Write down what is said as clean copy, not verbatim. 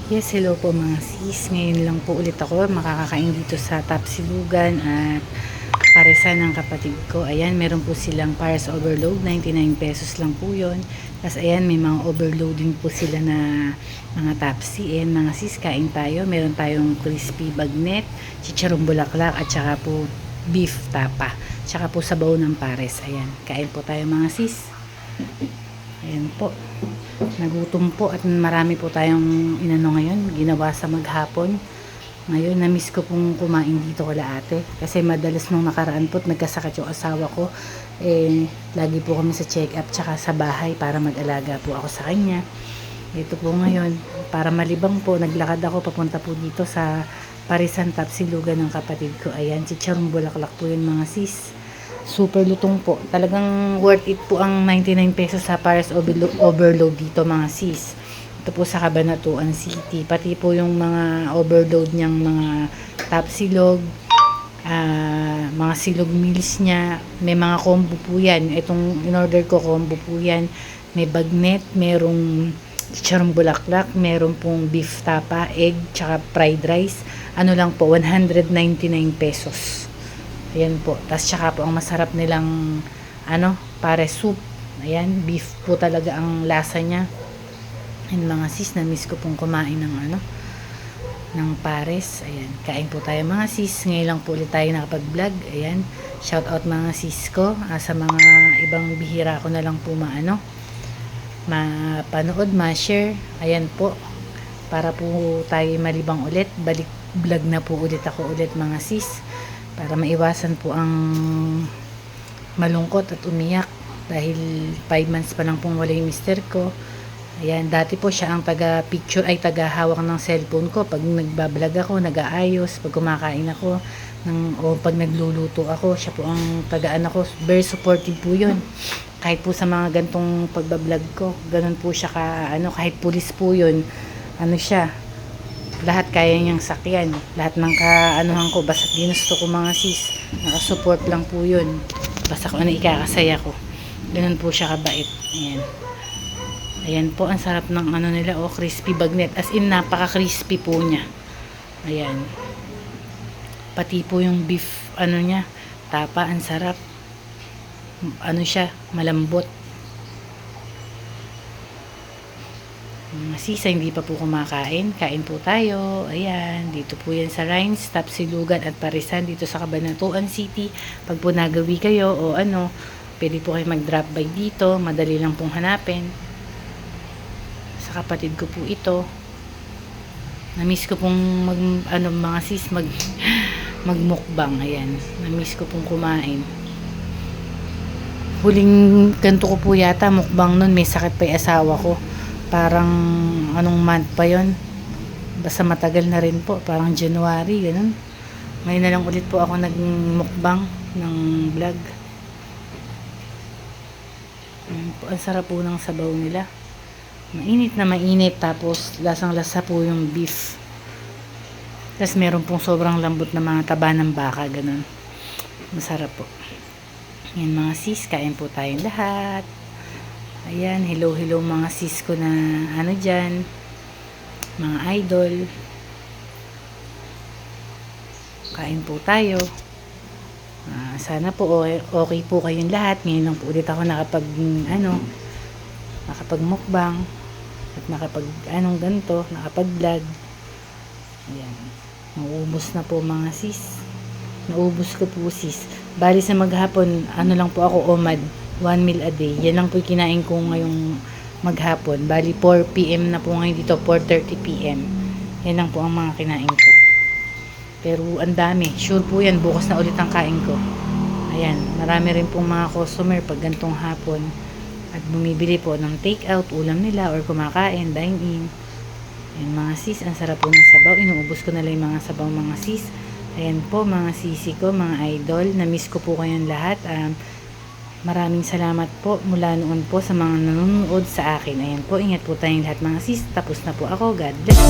Yes, hello po mga sis. Ngayon lang po ulit ako makakakain dito sa Tapsilugan at paresan ng kapatid ko. Ayan, meron po silang Pares Overload, 99 pesos lang po yun. Tapos ayan, may mga overloading po sila na mga Tapsi. Ayan mga sis, kain tayo. Meron tayong crispy bagnet, chicharong bulaklak at saka po beef tapa. Tsaka po sabaw ng Pares. Ayan, kain po tayo mga sis. Ayan po. Nagutom po at marami po tayong inano ngayon, ginawa sa maghapon. Ngayon, na-miss ko pong kumain dito kala ate. Kasi madalas nung nakaraan po, nagkasakit yung asawa ko. Lagi po kami sa check-up tsaka sa bahay para mag-alaga po ako sa kanya. Ito po ngayon, para malibang po, naglakad ako papunta po dito sa Parisan Tapsilugan ng kapatid ko. Ayan, chicharong bulaklak po yun mga sis. Super lutong po. Talagang worth it po ang 99 pesos sa Pares Overload dito mga sis. Ito po sa Cabanatuan City. Pati po yung mga overload niyang mga tapsilog, mga silog meals niya. May mga combo po yan. Itong in-order ko combo po yan. May bagnet, merong chicharong bulaklak, meron pong beef tapa, egg, tsaka fried rice. Ano lang po, 199 pesos. Ayan po. Tapos tsaka po ang masarap nilang Pares soup. Ayan, beef po talaga ang lasa niya. Ayan mga sis, na-miss ko pong kumain ng Pares. Ayan, kain po tayo mga sis. Ngayon lang po ulit tayo nakapag-vlog. Ayan, shout out mga sis ko. Sa mga ibang bihira ko na lang po mapanood, ma-share. Ayan po. Para po tayo malibang ulit. Balik vlog na po ulit ako ulit mga sis. Para maiwasan po ang malungkot at umiyak dahil 5 months pa lang pong wala yung mister ko. Ayan, dati po siya ang taga-picture ay taga-hawak ng cellphone ko pag nagbablog ako, nag-aayos, pag kumakain ako o pag nagluluto ako, siya po ang tagaan ako. Very supportive po yun. Kahit po sa mga gantong pagbablog ko, ganun po siya kahit pulis po yun, siya, lahat kaya niyang sakyan. Lahat ng kaanuhan ko, basta ginusto ko mga sis, nakasupport lang po yun. Basta kung ano ikakasaya ko. Ganun po siya kabait. Ayan. Ayan po, ang sarap ng nila, crispy bagnet. As in, napaka-crispy po niya. Ayan. Pati po yung beef, niya, tapa, ang sarap. Siya, malambot. Mga sisa, hindi pa po kumakain. Kain po tayo. Ayan, dito po yan sa Rhines, Tapsilugan at Parisan dito sa Cabanatuan City. Pag po nagawi kayo o pwede po kayo mag-drop by dito. Madali lang pong hanapin. Sa kapatid ko po ito. Na-miss ko pong mga sis, magmukbang. Ayan, na-miss ko pong kumain. Huling ganito ko po yata mukbang nun, may sakit pa yung asawa ko. Parang anong month pa yon, basta matagal na rin po, parang January, ganun. Ngayon na lang ulit po ako nagmukbang ng vlog. Ang sarap po ng sabaw nila, mainit na mainit, tapos lasang lasa po yung beef, tapos meron pong sobrang lambot na mga taba ng baka, ganun. Masarap po yan mga sis, kain po tayong lahat. Ayan, hello mga sis ko na dyan, mga idol. Kain po tayo. Sana po okay po kayong lahat. Ngayon lang po ulit ako nakapag-mukbang at ganito, nakapag-vlog. Ayan, naubos na po mga sis. Naubos ko po sis. Bali sa maghapon, lang po ako, OMAD. 1 meal a day. Yan lang po kinain ko ngayong maghapon. Bali 4 PM na po ngayon dito, 4:30 PM. Yan lang po ang mga kinain ko. Pero ang dami. Sure po yan, bukas na ulit ang kain ko. Ayan, marami rin pong mga customer pag gantong hapon at bumibili po ng take out, ulam nila or kumakain, dine in. Ayan mga sis, ang sarap po ng sabaw. Inuubos ko na lang yung mga sabaw mga sis. Ayan po mga sisi ko, mga idol. Na-miss ko po kayong lahat. Maraming salamat po mula noon po sa mga nanonood sa akin. Ayan po, ingat po tayong lahat mga sis. Tapos na po ako. God bless.